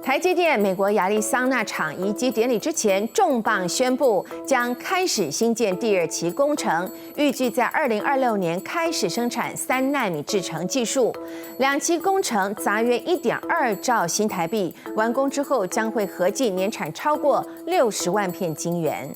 台积电美国亚利桑那厂移机典礼之前，重磅宣布将开始新建第2期工程，预计在2026年开始生产3奈米制程技术。2期工程砸约1.2兆新台币，完工之后将会合计年产超过60万片晶圆。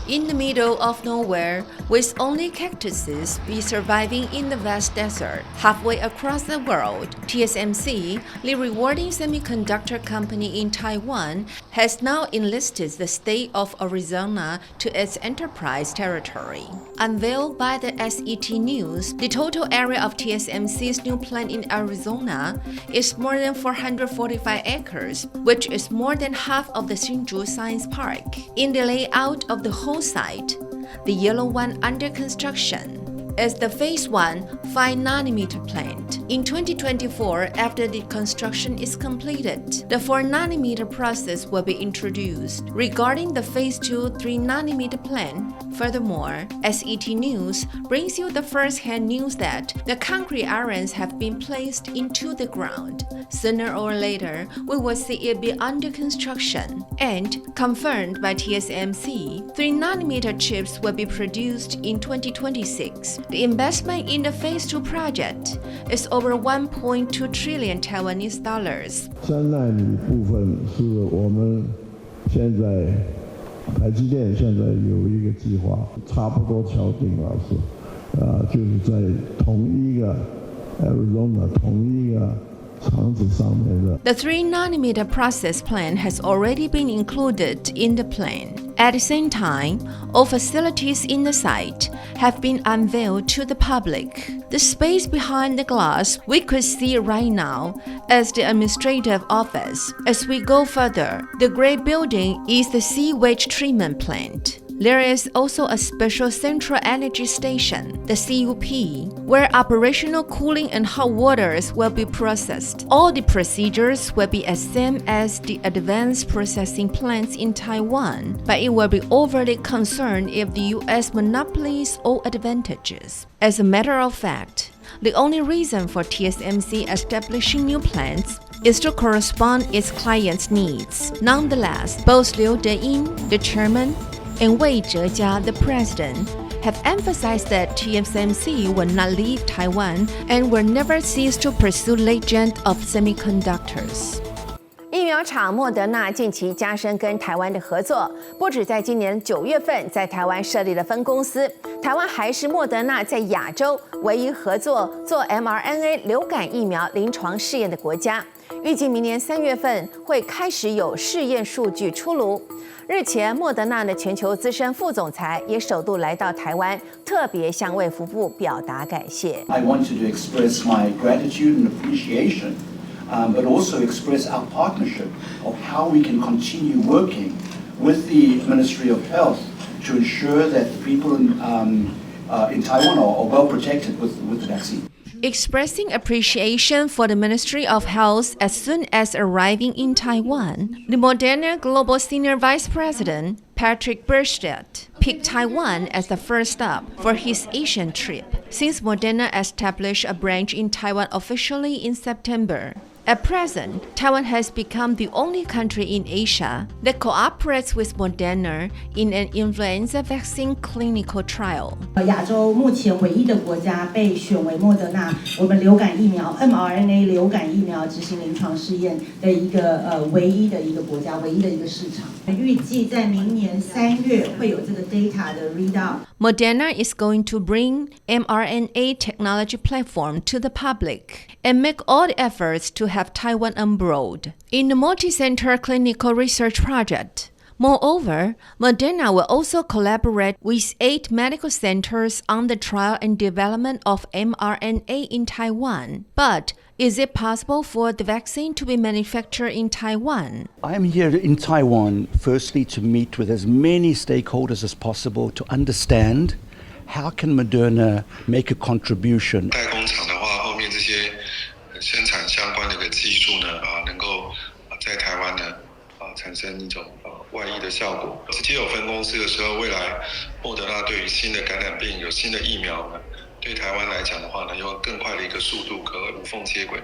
In the middle of nowhere, with only cactuses be surviving in the vast desert, halfway across the world, TSMC, the rewarding semiconductor company in Taiwan, has now enlisted the state of Arizona to its enterprise territory. Unveiled by the SET-NEWS, the total area of TSMC's new plant in Arizona is more than 445 acres, which is more than half of the Hsinchu Science Park. In the layout of the whole site, the yellow one under construction is the Phase 1 5nm plant. In 2024, after the construction is completed, the 4nm process will be introduced. Regarding the Phase 2 3nm plant, furthermore, SET-NEWS brings you the first-hand news that the concrete irons have been placed into the ground. Sooner or later, we will see it be under construction. And, confirmed by TSMC, 3nm chips will be produced in 2026. The investment in the Phase 2 project is over 1.2 trillion Taiwanese dollars. 3奈米部分是我们现在台积电现在有一个计划，差不多敲定了就是在同一个 Arizona 同一个。The 3nm process plan has already been included in the plan. At the same time, all facilities in the site have been unveiled to the public. The space behind the glass we could see right now is the administrative office. As we go further, the gray building is the sewage treatment plant. There is also a special central energy station, the CUP, where operational cooling and hot waters will be processed. All the procedures will be as same as the advanced processing plants in Taiwan, but it will be overly concerned if the U.S. monopolies all advantages. As a matter of fact, the only reason for TSMC establishing new plants is to correspond its clients' needs. Nonetheless, both Liu De-in, the chairman, and Wei Zhejia, the president, have emphasized that TSMC will not leave Taiwan and will never cease to pursue legend of semiconductors. 疫苗厂莫德纳近期加深跟台湾的合作，不止在今年9月份在台湾设立了分公司，台湾还是莫德纳在亚洲唯一合作做 mRNA 流感疫苗临床试验的国家。预计明年3月份会开始有试验数据出炉。日前，莫德纳的全球资深副总裁也首度来到台湾，特别向卫福部表达感谢。I wanted to express my gratitude and appreciation, but also express our partnership of how we can continue working with the Ministry of Health to ensure that the people in Taiwan are well protected with the vaccine. Expressing appreciation for the Ministry of Health as soon as arriving in Taiwan, the Moderna Global Senior Vice President, Patrick Bergstedt, picked Taiwan as the first stop for his Asian trip, since Moderna established a branch in Taiwan officially in September. At present, Taiwan has become the only country in Asia that cooperates with Moderna in an influenza vaccine clinical trial. 亚洲目前唯一的国家被选为莫德纳我们流感疫苗 mRNA 流感疫苗执行临床试验的一个唯一的一个国家，唯一的一个市场。预计在明年3月会有这个 data 的 readout. Moderna is going to bring mRNA technology platform to the public and make all the efforts to have Taiwan embroiled in the multi-center clinical research project. Moreover, Moderna will also collaborate with 8 medical centers on the trial and development of mRNA in Taiwan. But is it possible for the vaccine to be manufactured in Taiwan? I am here in Taiwan, firstly, to meet with as many stakeholders as possible to understand how can Moderna make a contribution. 代工厂的话，后面这些生产相关的一个技术呢，能够在台湾呢，产生一种外溢的效果。直接有分公司的时候，未来莫德纳对于新的感染病有新的疫苗呢，对台湾来讲的话呢，用更快的一个速度可无缝接轨。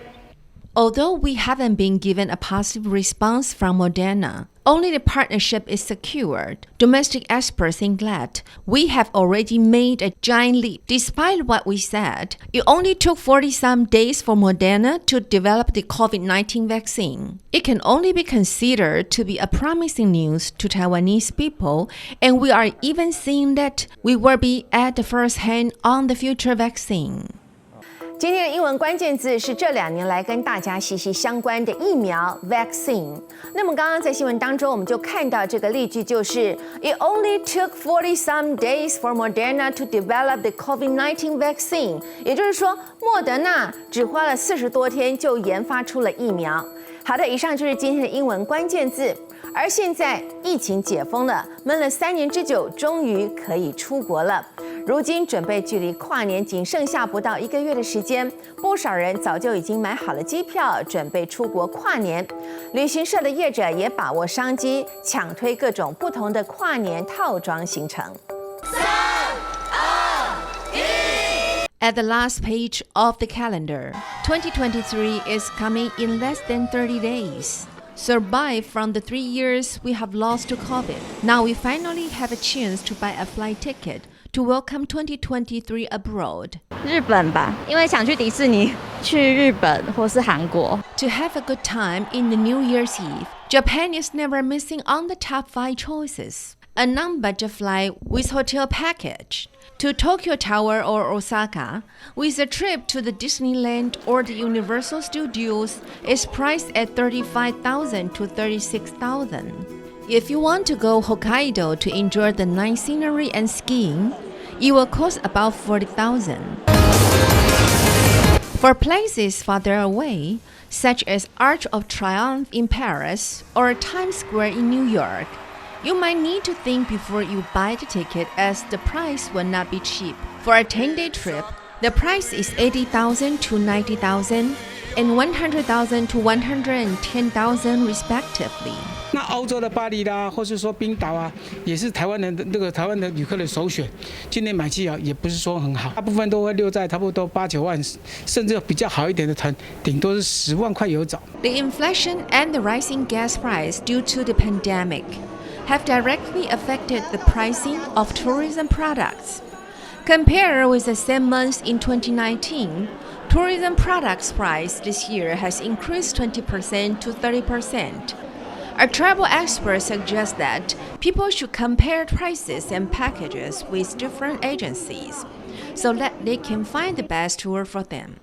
Although we haven't been given a positive response from Moderna, only the partnership is secured. Domestic experts think that we have already made a giant leap. Despite what we said, it only took 40-some days for Moderna to develop the COVID-19 vaccine. It can only be considered to be a promising news to Taiwanese people, and we are even seeing that we will be at the first hand on the future vaccine. 今天的英文关键字是这2年来跟大家息息相关的疫苗 vaccine。那么刚刚在新闻当中，我们就看到这个例句，就是 It only took 40-some days for Moderna to develop the COVID-19 vaccine。也就是说，莫德纳只花了40多天就研发出了疫苗。好的，以上就是今天的英文关键字。而现在疫情解封了，闷了3年之久，终于可以出国了。如今准备距离跨年仅剩下不到1个月的时间，不少人早就已经买好了机票，准备出国跨年。旅行社的业者也把握商机，抢推各种不同的跨年套装行程。At the last page of the calendar, 2023 is coming in less than 30 days. Survive from the 3 years we have lost to COVID. Now we finally have a chance to buy a flight ticket to welcome 2023 abroad. 日本吧，因为想去迪士尼，去日本或是韩国。To have a good time in the New Year's Eve, Japan is never missing on the top 5 choices. A non-budget flight with hotel package to Tokyo Tower or Osaka, with a trip to the Disneyland or the Universal Studios is priced at $35,000 to $36,000. If you want to go Hokkaido to enjoy the nice scenery and skiing, it will cost about $40,000. For places farther away, such as Arch of Triumph in Paris or Times Square in New York, you might need to think before you buy the ticket, as the price will not be cheap. For a 10-day trip, the price is $80,000 to $90,000 and $100,000 to $110,000 respectively. 那欧洲的巴黎啦，或是说冰岛啊，也是台湾的旅客的首选。今年买机票也不是说很好，大部分都会留在差不多8、9万，甚至比较好一点的团，顶多是10万块有找。The inflation and the rising gas price due to the pandemic have directly affected the pricing of tourism products. Compared with the same months in 2019, tourism products price this year has increased 20% to 30%. Our travel experts suggest that people should compare prices and packages with different agencies so that they can find the best tour for them.